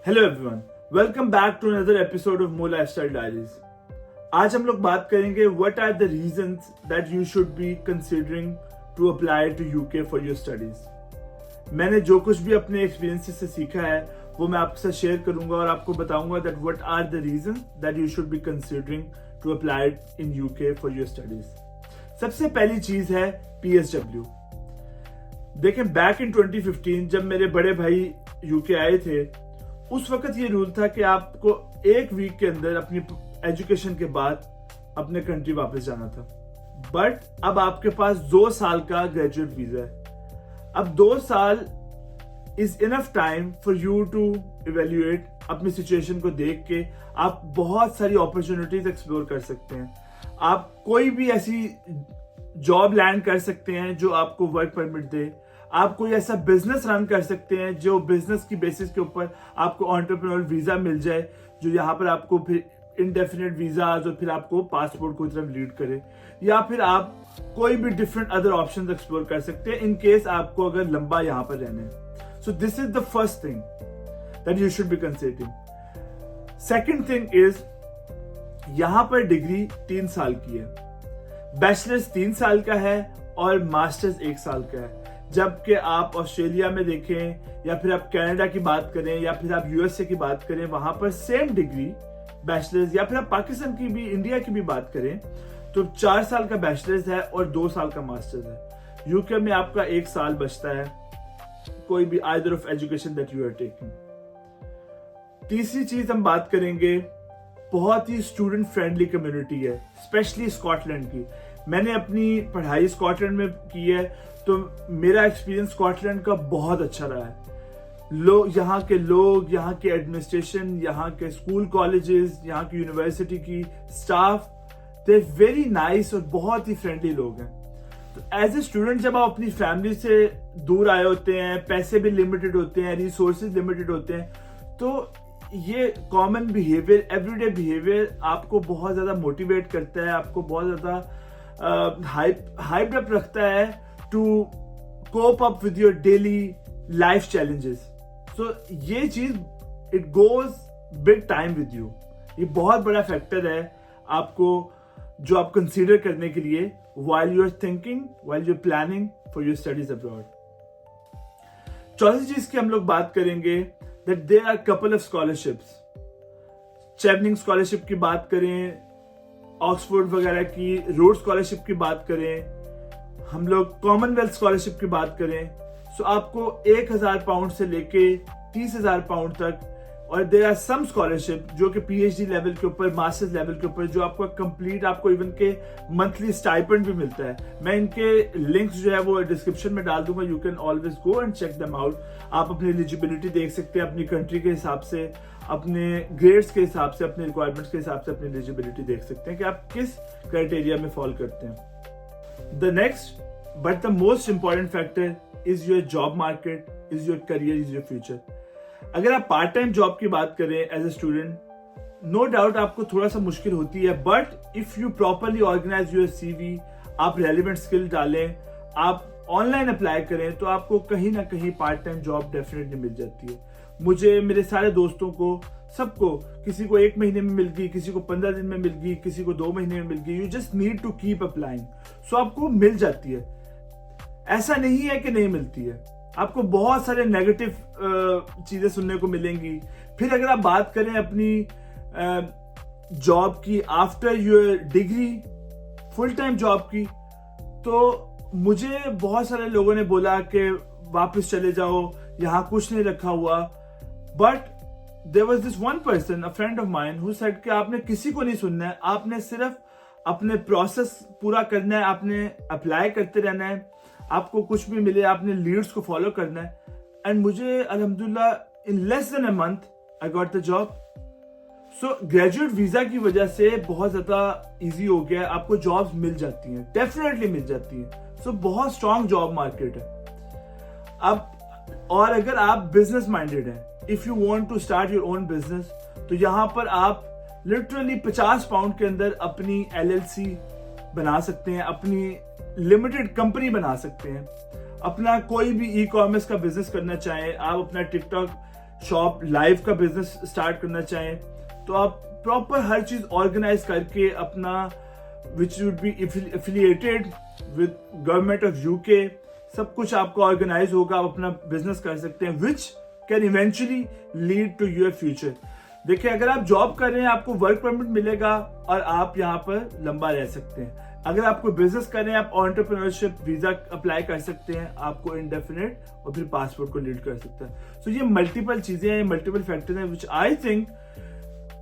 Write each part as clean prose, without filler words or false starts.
Hello everyone, welcome back to another episode of more lifestyle diaries. आज हम लोग बात करेंगे what are the reasons that you should be considering to apply to UK for your studies. मैंने जो कुछ भी अपने एक्सपीरियंसेस से सीखा है वो मैं आपके साथ शेयर करूंगा और आपको बताऊंगा that what are the reasons that you should be considering to apply in UK for your studies. सबसे पहली चीज है PSW। देखें, बैक इन 2015 जब मेरे बड़े भाई यूके आए थे, उस वक्त ये रूल था कि आपको एक वीक के अंदर अपनी एजुकेशन के बाद अपने कंट्री वापस जाना था। बट अब आपके पास 2 साल का ग्रेजुएट वीजा है। अब 2 साल is enough time for you to evaluate, अपनी सिचुएशन को देख के आप बहुत सारी अपॉर्चुनिटीज एक्सप्लोर कर सकते हैं। आप कोई भी ऐसी जॉब लैंड कर सकते हैं जो आपको वर्क परमिट दे। आप कोई ऐसा बिजनेस रन कर सकते हैं जो बिजनेस की बेसिस के ऊपर आपको एंटरप्रेन्योर वीजा मिल जाए, जो यहाँ पर आपको फिर इंडेफिनिट वीजा और फिर आपको पासपोर्ट की तरफ लीड करे। या फिर आप कोई भी डिफरेंट अदर ऑप्शंस एक्सप्लोर कर सकते हैं इन केस आपको अगर लंबा यहाँ पर रहना है। So this is the first thing that you should be considering. Second thing is, यहाँ पर डिग्री 3 साल की है, बैचलर्स 3 साल का है और मास्टर्स 1 साल का है। जबकि आप ऑस्ट्रेलिया में देखें या फिर आप कनाडा की बात करें या फिर आप यूएसए की बात करें, वहां पर सेम डिग्री बैचलर्स, या फिर आप पाकिस्तान की भी, इंडिया की भी बात करें तो 4 साल का बैचलर्स है और 2 साल का मास्टर्स है। यूके में आपका 1 साल बचता है कोई भी either of education that you are taking. तीसरी चीज हम बात करेंगे, बहुत ही स्टूडेंट फ्रेंडली कम्युनिटी है, स्पेशली स्कॉटलैंड की। मैंने अपनी पढ़ाई स्कॉटलैंड में की है तो मेरा एक्सपीरियंस स्कॉटलैंड का बहुत अच्छा रहा है। यहाँ के लोग, यहाँ के एडमिनिस्ट्रेशन, यहाँ के स्कूल कॉलेजेस, यहाँ की यूनिवर्सिटी की स्टाफ, दे वेरी नाइस और बहुत ही फ्रेंडली लोग हैं। तो एज ए स्टूडेंट जब आप अपनी फैमिली से दूर आए होते हैं, पैसे भी लिमिटेड होते हैं, रिसोर्सेज लिमिटेड होते हैं, तो ये कॉमन बिहेवियर, एवरीडे बिहेवियर आपको बहुत ज्यादा मोटिवेट करता है, आपको बहुत ज्यादा हाइप्ड अप रखता है to cope up with your daily life challenges. So ये चीज it goes big time with you. ये बहुत बड़ा फैक्टर है आपको, जो आप कंसीडर करने के लिए while you are thinking, while you are planning for your studies abroad। चौथी चीज की हम लोग बात करेंगे that there are couple of scholarships। Chevening scholarship की बात करें, ऑक्सफोर्ड वगैरह की, रोड स्कॉलरशिप की बात करें, हम लोग कॉमनवेल्थ स्कॉलरशिप की बात करें, सो आपको 1000 पाउंड से लेके 30,000 पाउंड तक, और देयर आर सम स्कॉलरशिप जो कि PhD लेवल के ऊपर, मास्टर्स लेवल के ऊपर, जो आपको कंप्लीट, आपको इवन के मंथली स्टाइपेंड भी मिलता है। मैं इनके लिंक्स जो है वो डिस्क्रिप्शन में डाल दूंगा, you can always go and check them out. आप अपनी एलिजिबिलिटी देख सकते हैं, अपनी कंट्री के हिसाब से, अपने ग्रेड्स के हिसाब से, अपने रिक्वायरमेंट्स के हिसाब से अपनी एलिजिबिलिटी देख सकते हैं कि आप किस क्राइटेरिया में फॉल करते हैं। The next but the most important factor is your job market, is your career, is your future। अगर आप पार्ट टाइम जॉब की बात करें as a student, no doubt आपको थोड़ा सा मुश्किल होती है, but if you properly organise your CV, आप रेलिवेंट स्किल डालें, आप ऑनलाइन अप्लाई करें, तो आपको कहीं ना कहीं पार्ट टाइम जॉब डेफिनेटली मिल जाती है। मुझे, मेरे सारे दोस्तों को, सबको, किसी को 1 महीने में मिल गई, किसी को 15 दिन में मिल गई, किसी को 2 महीने में मिल गई। You just need to keep applying, so आपको मिल जाती है। ऐसा नहीं है कि नहीं मिलती है, आपको बहुत सारे नेगेटिव चीजें सुनने को मिलेंगी। फिर अगर आप बात करें अपनी जॉब की after your degree, full time job की, तो मुझे बहुत सारे लोगों ने बोला कि वापस चले जाओ, यहाँ कुछ नहीं रखा हुआ। But there was this one person, a friend of mine, who said कि आपने किसी को नहीं सुनना है, आपने सिर्फ अपने प्रोसेस पूरा करना है, आपने अप्लाई करते रहना है, आपको कुछ भी मिले आपने लीड्स को फॉलो करना है। एंड मुझे अल्हम्दुलिल्लाह in less than a month I got the job. So graduate visa की वजह से बहुत ज्यादा इजी हो गया है, आपको जॉब्स मिल जाती हैं, डेफिनेटली मिल जाती हैं। सो बहुत स्ट्रॉन्ग जॉब मार्केट है अब। और अगर आप बिजनेस माइंडेड हैं, if you want to start your own business, तो यहां पर आप लिटरली 50 पाउंड के अंदर अपनी LLC बना सकते हैं, अपनी लिमिटेड कंपनी बना सकते हैं। अपना कोई भी ई-कॉमर्स का बिजनेस करना चाहें, आप अपना टिकटॉक शॉप लाइव का बिजनेस स्टार्ट करना चाहें तो आप प्रॉपर हर चीज ऑर्गेनाइज करके अपना which would be affiliated with government of UK, सब कुछ आपका ऑर्गेनाइज होगा, आप अपना बिजनेस कर सकते हैं which can eventually lead to your future. देखिए, अगर आप जॉब कर रहे हैं आपको वर्क परमिट मिलेगा और आप यहाँ पर लंबा रह सकते हैं। अगर आप कोई बिजनेस कर रहे हैं आप एंटरप्रेन्योरशिप वीजा अप्लाई कर सकते हैं, आपको इंडेफिनिट और फिर पासपोर्ट को लीड कर सकता है। सो ये मल्टीपल चीजें हैं, मल्टीपल फैक्टर्स हैं which I think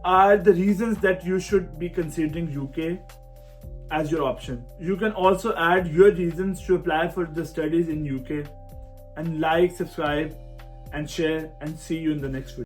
are the reasons that you should be considering UK as your option. You can also add your reasons to apply for the studies in UK, and like, subscribe and share, and see you in the next video.